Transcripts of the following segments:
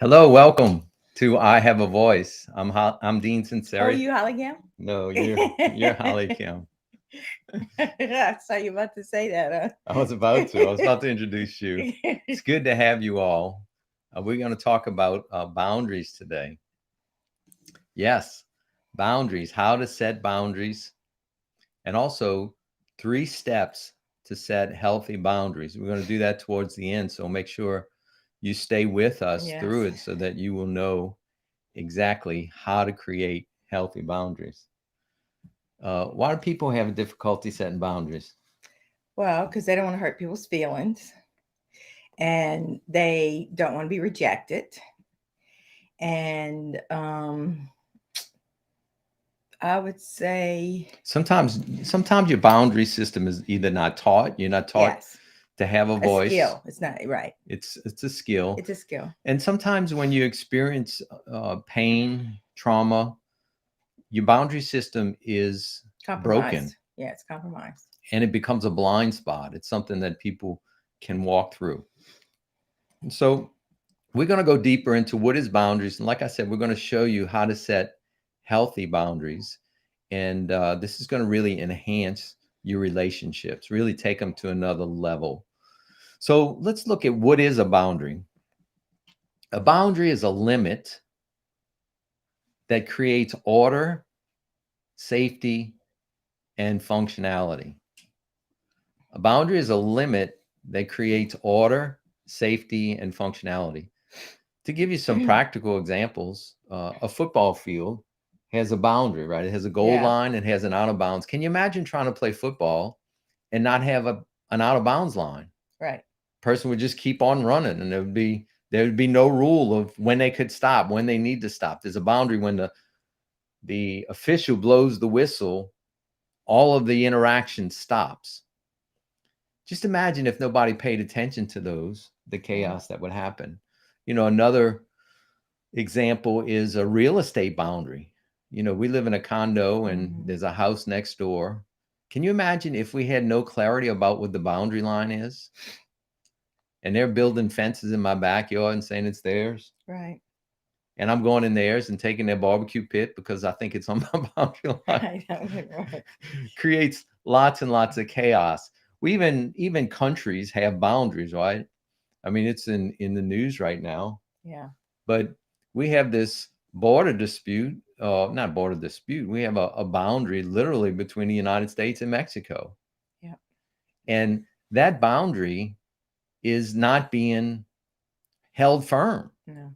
Hello, welcome to I Have a Voice. I'm Dean Oh, Sinceri. you HollyKem? No, you're Holly Kim. I saw you about to say that, I was about to. I was about to introduce you. huh? It's good to have you all. We're going to talk about boundaries today. Yes, boundaries. How to set boundaries, and also 3 steps to set healthy boundaries. We're going to do that towards the end. So make sure you stay with us through Yes. it so that you will know exactly how to create healthy boundaries. Why do people have difficulty setting boundaries? Well, because they don't want to hurt people's feelings and they don't want to be rejected. And I would say, Sometimes your boundary system is either not taught. You're not taught yes, to have a a voice. skill. It's not right. It's a skill. It's a skill. And sometimes when you experience pain, trauma, your boundary system is broken Compromised. Yeah, it's compromised. and it becomes a blind spot. It's something that people can walk through. And so we're going to go deeper into what is boundaries. And like I said, we're going to show you how to set healthy boundaries. And this is going to really enhance your relationships, really take them to another level. So let's look at what is a boundary. A boundary is a limit that creates order, safety, and functionality. A boundary is a limit that creates order, safety, and functionality. To give you some practical examples, a football field has a boundary, right? It has a goal Yeah, line, it has an out of bounds. Can you imagine trying to play football and not have an out of bounds line? right. Person would just keep on running, and there would be no rule of when they could stop, when they need to stop. There's a boundary when the official blows the whistle, all of the interaction stops. Just imagine if nobody paid attention to the Mm. chaos that would happen. Another example is a real estate boundary. We live in a condo and Mhm. there's a house next door. Can you imagine if we had no clarity about what the boundary line is and they're building fences in my backyard and saying it's theirs? Right, And I'm going in theirs and taking their barbecue pit because I think it's on my boundary line. right, right. Creates lots and lots of chaos. We even countries have boundaries, right? I mean, it's in the news right now. Yeah, But we have this border dispute, not border dispute. We have a boundary literally between the United States and Mexico, yeah. and that boundary is not being held firm. No.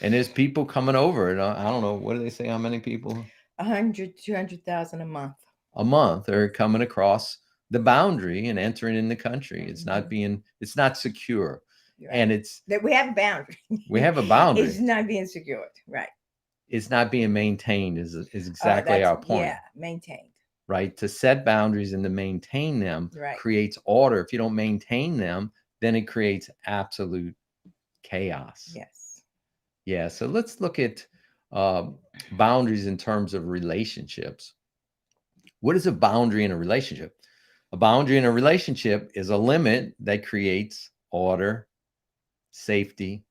And there's people coming over, and I don't know, what do they say? How many people 100, 200,000 a month. a month are coming across the boundary and entering in the country? It's not secure, Right. and That we have a boundary. we have a It's boundary. not being secured. Right. It's not being maintained is exactly That's, our point. yeah, maintained. Right? To set boundaries and to maintain them Right. creates order. If you don't maintain them, then it creates absolute chaos. Yes. Yeah. So let's look at uh, boundaries in terms of relationships. What is a boundary in a relationship? A boundary in a relationship is a limit that creates order, safety,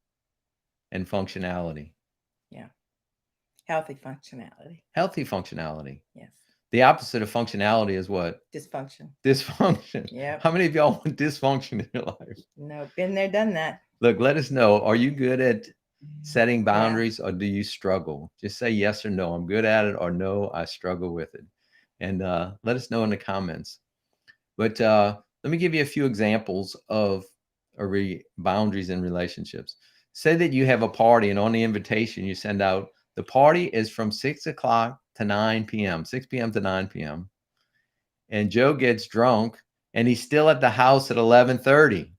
and functionality. Yeah. Healthy functionality. Healthy functionality. Yes. The opposite of functionality is what? Dysfunction. Dysfunction. Yep. How many of y'all want dysfunction in your life? No, been there, done that. Look, let us know. Are you good at setting Yeah. boundaries or do you struggle? Just say yes or no. I'm good at it, or no, I struggle with it. And let us know in the comments. But let me give you a few examples of boundaries in relationships. Say that you have a party, and on the invitation, you send out the party is from 6 o'clock to 9 p.m., 6 p.m. to 9 p.m. And Joe gets drunk and he's still at the house at 11:30.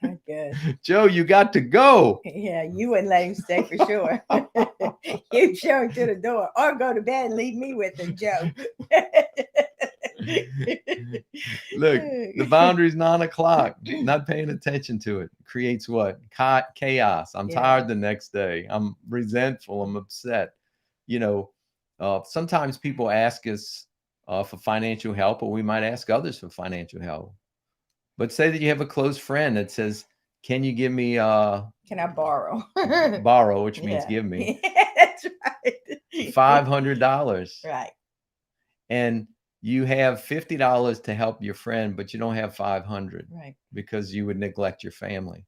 Not good. Joe, you got to go. Yeah, you wouldn't let him stay for sure. You show him to the door or go to bed and leave me with him, Joe. Look, the boundary's 9 o'clock. Not paying attention to it creates what? Chaos. I'm Yeah. tired the next day. I'm resentful. I'm upset. You know, sometimes people ask us for financial help, or we might ask others for financial help. But say that you have a close friend that says, can you give me Can I borrow? borrow, which means Yeah. give me That's right. $500, Right. and you have $50 to help your friend, but you don't have 500 Right. because you would neglect your family.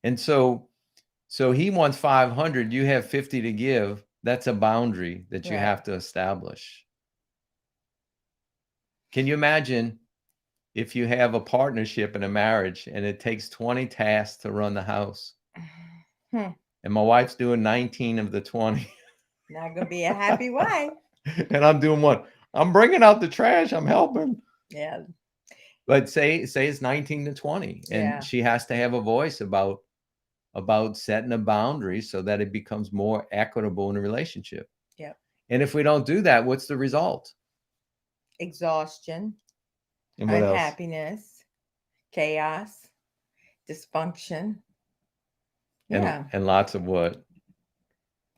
And so he wants 500, you have 50 to give. That's a boundary that you Right. have to establish. Can you imagine if you have a partnership in a marriage and it takes 20 tasks to run the house, and my wife's doing 19 of the 20? Not gonna be a happy wife. And I'm doing what? I'm bringing out the trash, I'm helping. Yeah. But say it's 19 to 20, and Yeah. she has to have a voice about setting a boundary so that it becomes more equitable in a relationship. Yep. And if we don't do that, what's the result? Exhaustion, And what else? unhappiness, chaos, dysfunction. Yeah. And lots of what?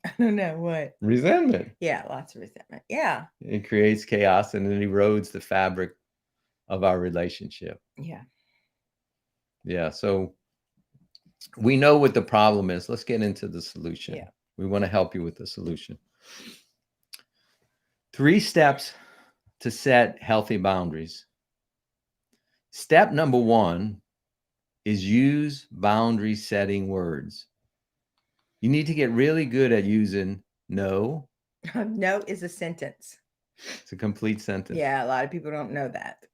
I don't know what. Resentment. Yeah, lots of resentment. Yeah. It creates chaos and it erodes the fabric of our relationship. Yeah. Yeah. So we know what the problem is. Let's get into the solution. Yeah. We want to help you with the solution. 3 steps to set healthy boundaries. Step number 1 is use boundary setting words. You need to get really good at using no. No is a sentence. It's a complete sentence. Yeah, a lot of people don't know that.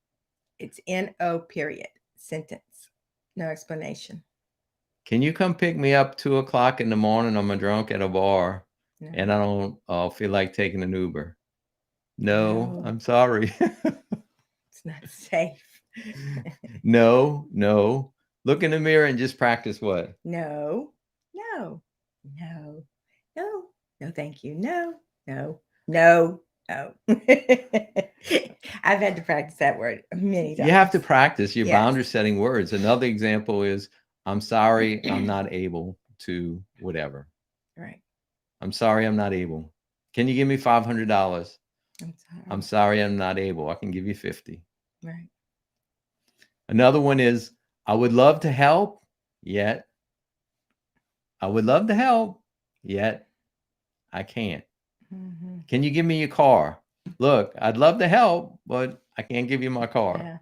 It's N-O period. Sentence. No explanation. Can you come pick me up 2 o'clock in the morning? I'm a drunk at a bar No. and I don't feel like taking an Uber. No. I'm sorry. It's not safe. No. Look in the mirror and just practice what? No, thank you. No. I've had to practice that word many times. You have to practice your Yes. boundary setting words. Another example is, I'm sorry, I'm not able to whatever. Right. I'm sorry, I'm not able. Can you give me $500? I'm sorry, I'm not able. I can give you 50. Right. Another one is, I would love to help, yet I would love to help, yet I can't. Mm-hmm. Can you give me your car? Look, I'd love to help, but I can't give you my car. Yeah.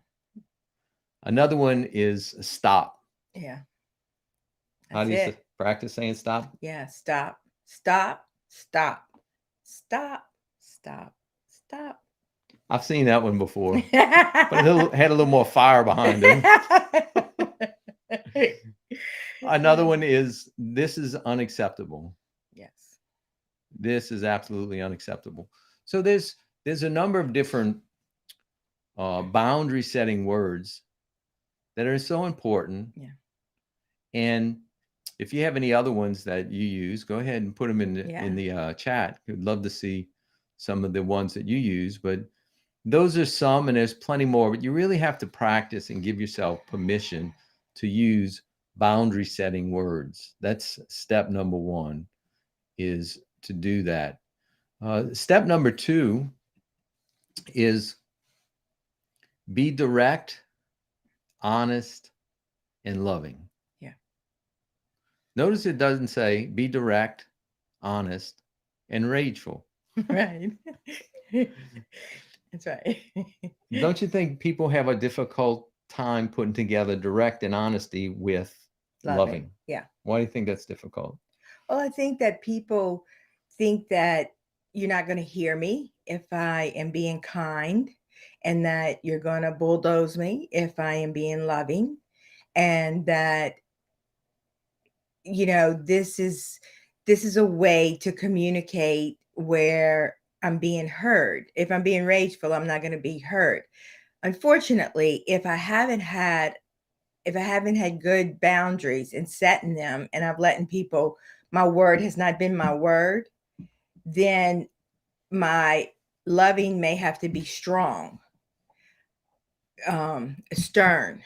Another one is stop. Yeah. How do you practice saying stop? Yeah. Stop. I've seen that one before, but it had a little more fire behind it. Another one is, this is unacceptable. Yes. This is absolutely unacceptable. So there's a number of different boundary setting words that are so important. Yeah. And if you have any other ones that you use, go ahead and put them in the chat. We'd love to see some of the ones that you use, but those are some, and there's plenty more, but you really have to practice and give yourself permission to use boundary setting words. That's step number 1, is to do that. Step number 2 is be direct, honest, and loving. Yeah. Notice it doesn't say be direct, honest, and rageful. Right. That's right. Don't you think people have a difficult time putting together direct and honesty with loving? Yeah. Why do you think that's difficult? Well, I think that people think that you're not going to hear me if I am being kind, and that you're going to bulldoze me if I am being loving, and that, this is a way to communicate where I'm being heard. If I'm being rageful, I'm not going to be heard. Unfortunately, if I haven't had good boundaries and setting them, and I've letting people, my word has not been my word, then my loving may have to be strong, stern.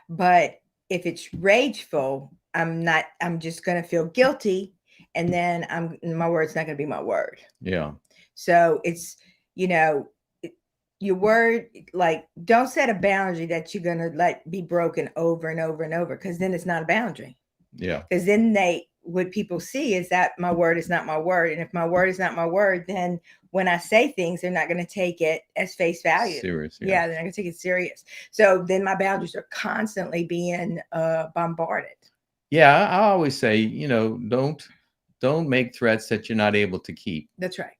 But if it's rageful, I'm just going to feel guilty, and then my word's not going to be my word. Yeah. So it's, you your word, like, don't set a boundary that you're going to let be broken over and over and over, because then it's not a boundary. Yeah. Because then what people see is that my word is not my word. And if my word is not my word, then when I say things, they're not going to take it as face value. Serious. Yeah. Yeah, they're not going to take it serious. So then my boundaries are constantly being bombarded. Yeah. I always say, don't make threats that you're not able to keep, That's right.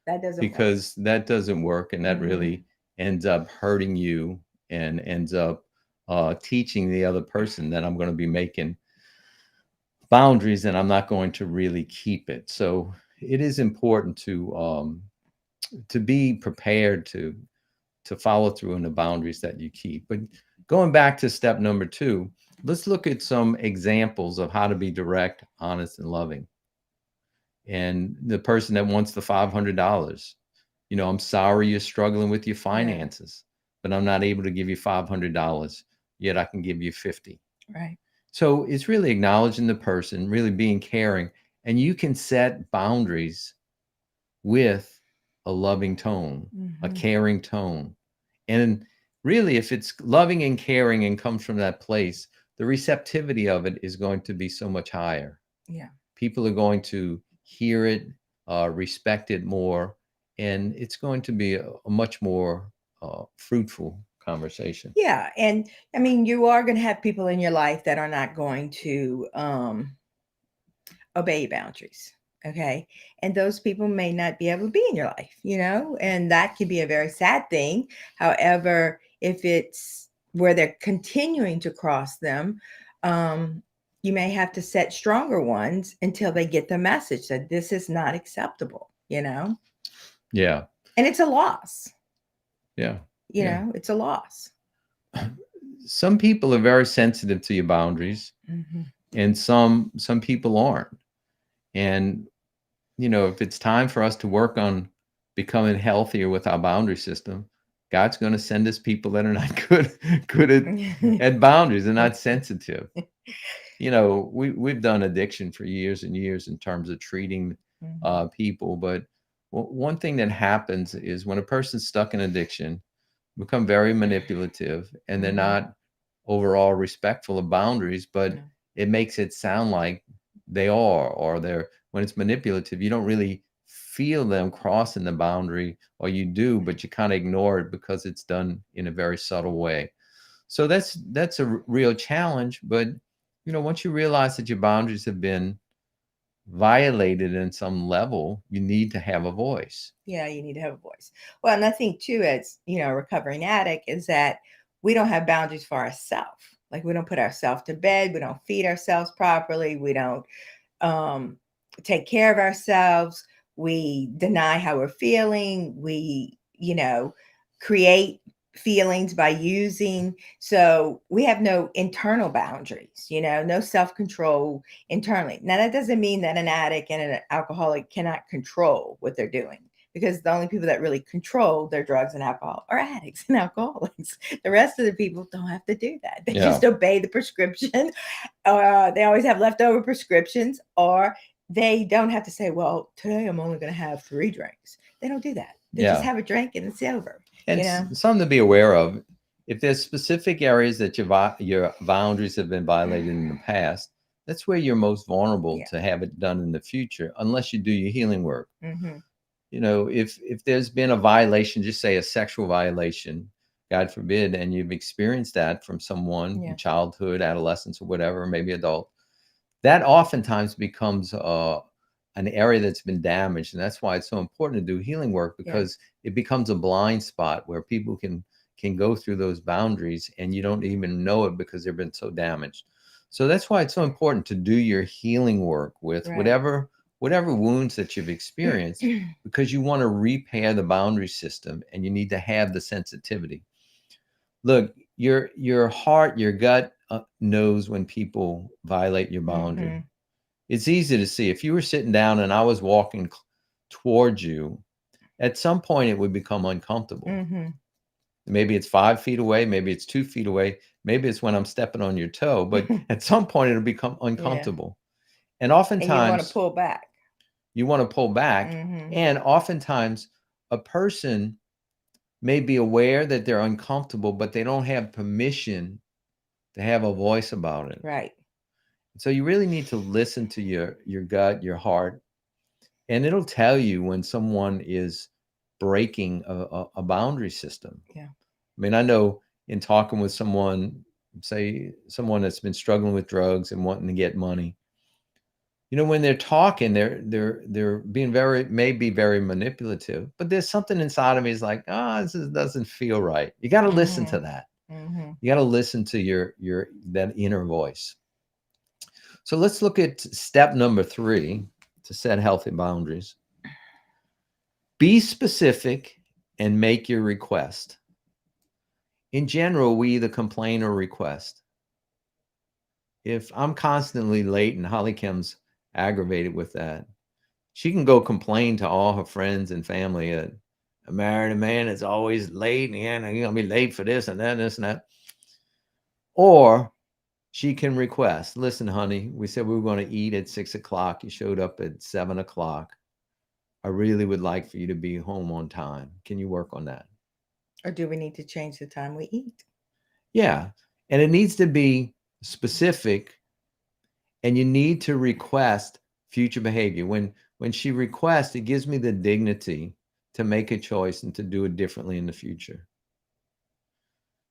That doesn't work. because that doesn't work. And that Mhm. really ends up hurting you and ends up teaching the other person that I'm going to be making boundaries and I'm not going to really keep it. So it is important to be prepared to follow through on the boundaries that you keep. But going back to step number 2, let's look at some examples of how to be direct, honest, and loving. And the person that wants the $500, I'm sorry you're struggling with your finances, but I'm not able to give you $500, yet I can give you 50. Right. So it's really acknowledging the person, really being caring, and you can set boundaries with a loving tone, a Mhm. caring tone. And really, if it's loving and caring and comes from that place, the receptivity of it is going to be so much higher. Yeah. People are going to hear it, respect it more, and it's going to be a much more fruitful conversation. Yeah. And I mean, you are going to have people in your life that are not going to obey boundaries. Okay. And those people may not be able to be in your life, and that can be a very sad thing. However, if it's where they're continuing to cross them, you may have to set stronger ones until they get the message that this is not acceptable. Yeah. And it's a loss. Yeah. Yeah. It's a loss. Some people are very sensitive to your boundaries, Mm-hmm. and some people aren't. And if it's time for us to work on becoming healthier with our boundary system, God's going to send us people that are not good at boundaries. They're not sensitive. We've done addiction for years and years in terms of treating people. But one thing that happens is when a person's stuck in addiction, become very manipulative, and they're not overall respectful of boundaries, but No. it makes it sound like they are, or they're, when it's manipulative, you don't really feel them crossing the boundary, or you do, but you kind of ignore it because it's done in a very subtle way. So that's a real challenge. But once you realize that your boundaries have been violated in some level, you need to have a voice. Yeah, you need to have a voice. Well, and I think too, as a recovering addict, is that we don't have boundaries for ourselves. Like, we don't put ourselves to bed, we don't feed ourselves properly, we don't um, take care of ourselves, we deny how we're feeling, we create feelings by using. So we have no internal boundaries, no self-control internally. Now, that doesn't mean that an addict and an alcoholic cannot control what they're doing, because the only people that really control their drugs and alcohol are addicts and alcoholics. The rest of the people don't have to do that. They just obey the prescription. They always have leftover prescriptions, or they don't have to say, well, today I'm only going to have 3 drinks. They don't do that. They just have a drink and it's over. And something to be aware of: if there's specific areas that your boundaries have been violated in the past, that's where you're most vulnerable to have it done in the future, unless you do your healing work. Mm-hmm. If there's been a violation, just say a sexual violation, God forbid, and you've experienced that from someone in childhood, adolescence, or whatever, maybe adult, that oftentimes becomes an area that's been damaged. And that's why it's so important to do healing work, because it becomes a blind spot where people can go through those boundaries and you don't even know it because they've been so damaged. So that's why it's so important to do your healing work with whatever wounds that you've experienced, because you want to repair the boundary system, and you need to have the sensitivity. Look, your heart, your gut knows when people violate your boundary. Mm-hmm. It's easy to see. If you were sitting down and I was walking towards you, at some point it would become uncomfortable. Mm-hmm. Maybe it's 5 feet away, maybe it's 2 feet away, maybe it's when I'm stepping on your toe, but at some point it'll become uncomfortable. And oftentimes, and you want to pull back. You want to pull back. Mm-hmm. And oftentimes a person may be aware that they're uncomfortable, but they don't have permission to have a voice about it. Right. So you really need to listen to your gut, your heart, and it'll tell you when someone is breaking a boundary system. Yeah. I mean, I know in talking with someone, say someone that's been struggling with drugs and wanting to get money, when they're talking, they're being maybe very manipulative, but there's something inside of me is like, this doesn't feel right. You got to listen to that. You got to listen to your that inner voice. So let's look at step number 3 to set healthy boundaries. Be specific and make your request. In general, we either complain or request. If I'm constantly late and HollyKem's aggravated with that, she can go complain to all her friends and family that I married a man that's always late and you're going to be late for this and that and this and that. Or she can request, listen, honey, we said we were going to eat at 6 o'clock. You showed up at 7 o'clock. I really would like for you to be home on time. Can you work on that? Or do we need to change the time we eat? Yeah. And it needs to be specific, and you need to request future behavior. When she requests, it gives me the dignity to make a choice and to do it differently in the future.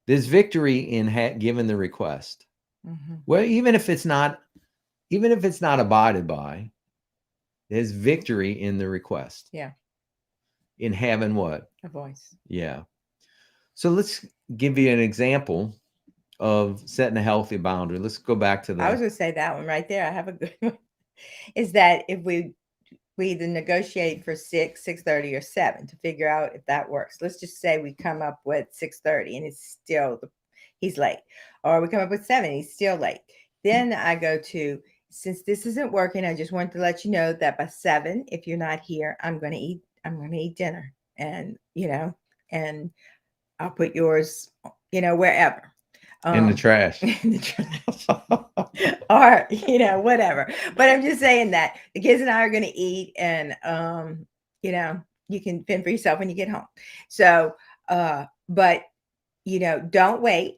There's victory in giving the request. Well, even if it's not abided by, there's victory in the request. Yeah. In having what? A voice. Yeah. So let's give you an example of setting a healthy boundary. Let's go back to I was going to say that one right there. I have a good one. Is that if we either negotiate for 6, 6:30, or 7 to figure out if that works. Let's just say we come up with 6:30 and it's still he's late, or we come up with 7, he's still late. Then I go to, since this isn't working, I just want to let you know that by 7, if you're not here, I'm going to eat dinner, and and I'll put yours, wherever. In the trash. In the trash. Or, whatever. But I'm just saying that the kids and I are going to eat, and, you can fend for yourself when you get home. So, but, don't wait.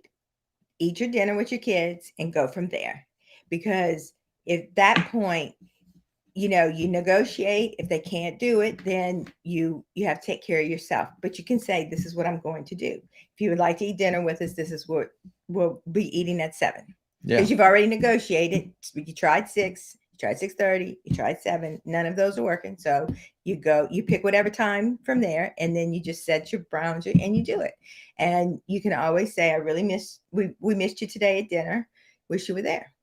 Eat your dinner with your kids and go from there. Because at that point, you negotiate. If they can't do it, then you have to take care of yourself. But you can say, this is what I'm going to do. If you would like to eat dinner with us, this is what we'll be eating at 7. Because you've already negotiated. You tried 6, you tried 6:30, you tried 7. None of those are working. So you pick whatever time from there, and then you just set your boundary and you do it. And you can always say, we missed you today at dinner. Wish you were there.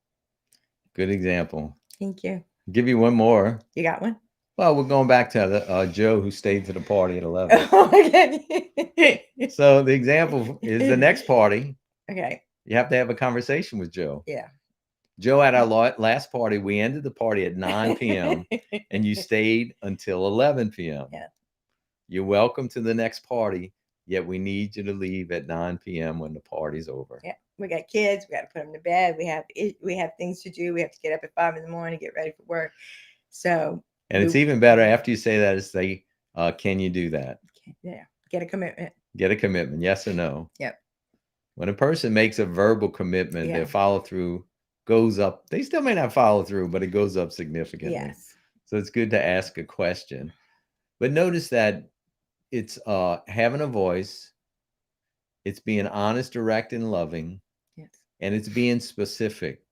Good example. Thank you. I'll give you one more. You got one? Well, we're going back to the Joe who stayed to the party at 11. Okay. So the example is the next party. Okay. You have to have a conversation with Joe. Yeah. Joe, at our last party, we ended the party at 9 p.m. and you stayed until 11 p.m. Yeah. You're welcome to the next party, yet we need you to leave at 9 p.m. when the party's over. Yeah. We got kids. We got to put them to bed. We have things to do. We have to get up at 5 in the morning, get ready for work. So. And it's even better after you say that is say, can you do that? Yeah. Get a commitment. Get a commitment. Yes or no? Yep. When a person makes a verbal commitment, their follow through goes up. They still may not follow through, but it goes up significantly. Yes. So it's good to ask a question. But notice that it's having a voice. It's being honest, direct, and loving. Yes. And it's being specific.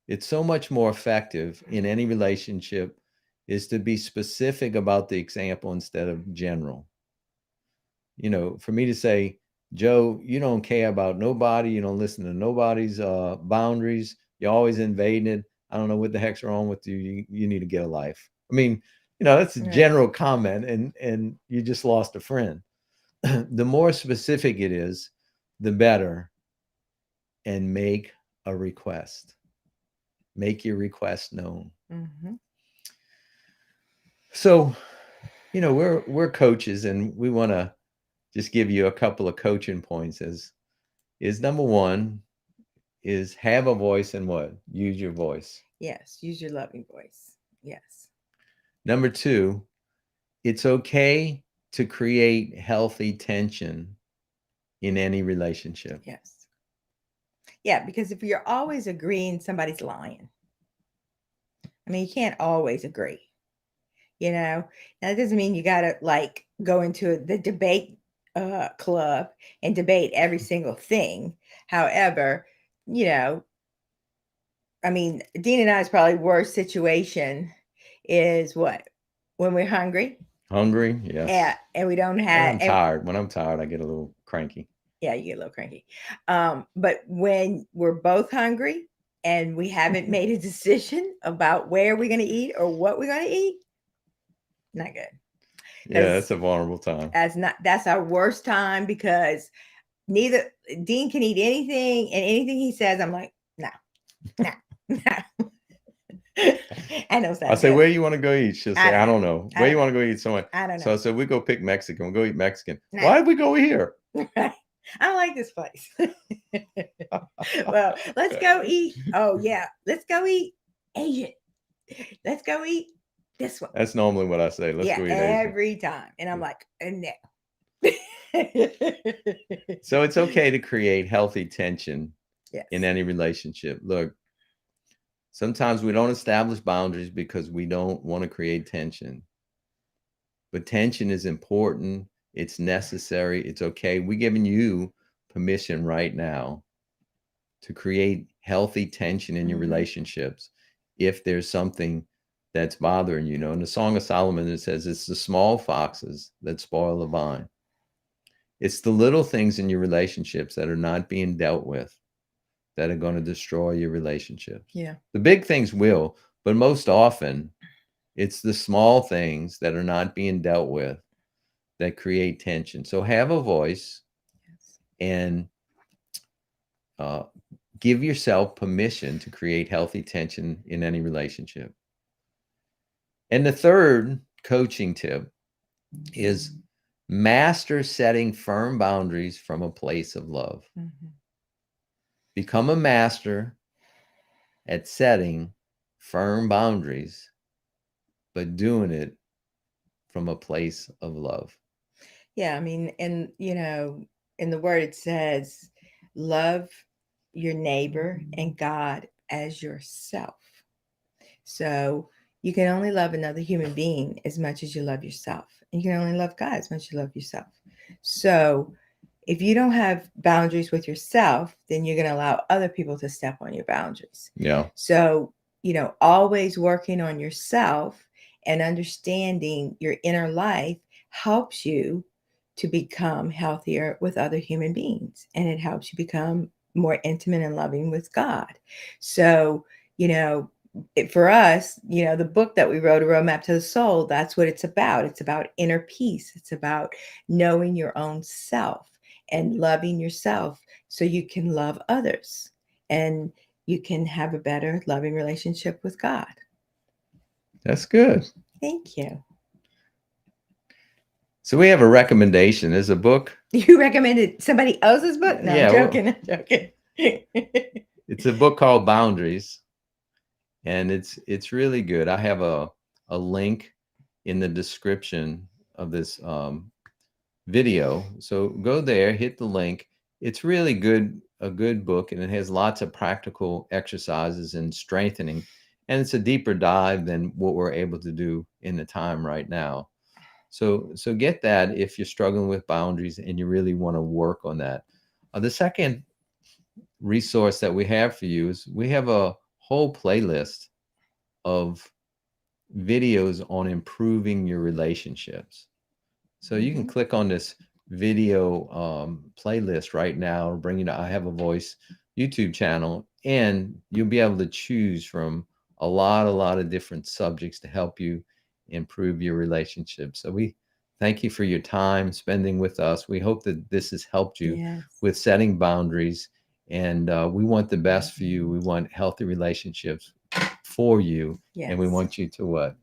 It's so much more effective in any relationship is to be specific about the example instead of general. For me to say, Joe, you don't care about nobody. You don't listen to nobody's boundaries. You're always invading it. I don't know what the heck's wrong with you. You need to get a life. I mean, that's a general comment, and you just lost a friend. The more specific it is, the better. And make a request. Make your request known. Mm-hmm. So, we're coaches, and we want to just give you a couple of coaching points. Is number 1 is have a voice, and what? Use your voice. Yes, use your loving voice. Yes. Number 2, it's okay to create healthy tension in any relationship. Yes. Yeah, because if you're always agreeing, somebody's lying. I mean, you can't always agree. Now that doesn't mean you got to like go into the debate club and debate every single thing. However, you know, I mean, Dean and I's probably worst situation is what? When we're hungry. Hungry, yes. And we don't And have I'm tired. When I'm tired, I get a little cranky. Yeah, you get a little cranky. But when we're both hungry and we haven't made a decision about where we're going to eat or what we're going to eat, not good. Yeah, that's a vulnerable time. That's our worst time, because neither Dean can eat anything, and anything he says, I'm like, no. I know. I say, where you want to go eat? She'll say, I don't know. Where you want to go eat? Someone. I don't know. So I said, we go pick Mexican. We'll go eat Mexican. No. Why did we go here? I don't like this place. Well, let's go eat. Oh yeah, let's go eat Asian. Let's go eat this one. That's normally what I say. Let's go eat every time. And I'm like, no. So it's okay to create healthy tension in any relationship. Look, sometimes we don't establish boundaries because we don't want to create tension. But tension is important. It's necessary. It's okay. We're giving you permission right now to create healthy tension in your relationships if there's something that's bothering you. In the Song of Solomon, it says it's the small foxes that spoil the vine. It's the little things in your relationships that are not being dealt with that are going to destroy your relationships. Yeah. The big things will, but most often it's the small things that are not being dealt with that create tension. So have a voice and give yourself permission to create healthy tension in any relationship. And the third coaching tip is master setting firm boundaries from a place of love. Become a master at setting firm boundaries, but doing it from a place of love. Yeah, I mean, and in the word it says, love your neighbor and God as yourself. So you can only love another human being as much as you love yourself. And you can only love God as much as you love yourself. So if you don't have boundaries with yourself, then you're going to allow other people to step on your boundaries. Yeah. So, always working on yourself and understanding your inner life helps you to become healthier with other human beings. And it helps you become more intimate and loving with God. So, for us, the book that we wrote, A Roadmap to the Soul, that's what it's about. It's about inner peace. It's about knowing your own self and loving yourself so you can love others and you can have a better loving relationship with God. That's good. Thank you. So we have a recommendation. There's a book. You recommended somebody else's book? No, yeah, I'm joking. It's a book called Boundaries. And it's really good. I have a link in the description of this video. So go there, hit the link. It's really a good book, and it has lots of practical exercises and strengthening. And it's a deeper dive than what we're able to do in the time right now. So get that if you're struggling with boundaries and you really want to work on that. The second resource that we have for you is we have a whole playlist of videos on improving your relationships. So you can click on this video playlist right now, bring you to I Have a Voice YouTube channel, and you'll be able to choose from a lot of different subjects to help you improve your relationship. So we thank you for your time spending with us. We hope that this has helped you with setting boundaries, and we want the best for you. We want healthy relationships for you, and we want you to what?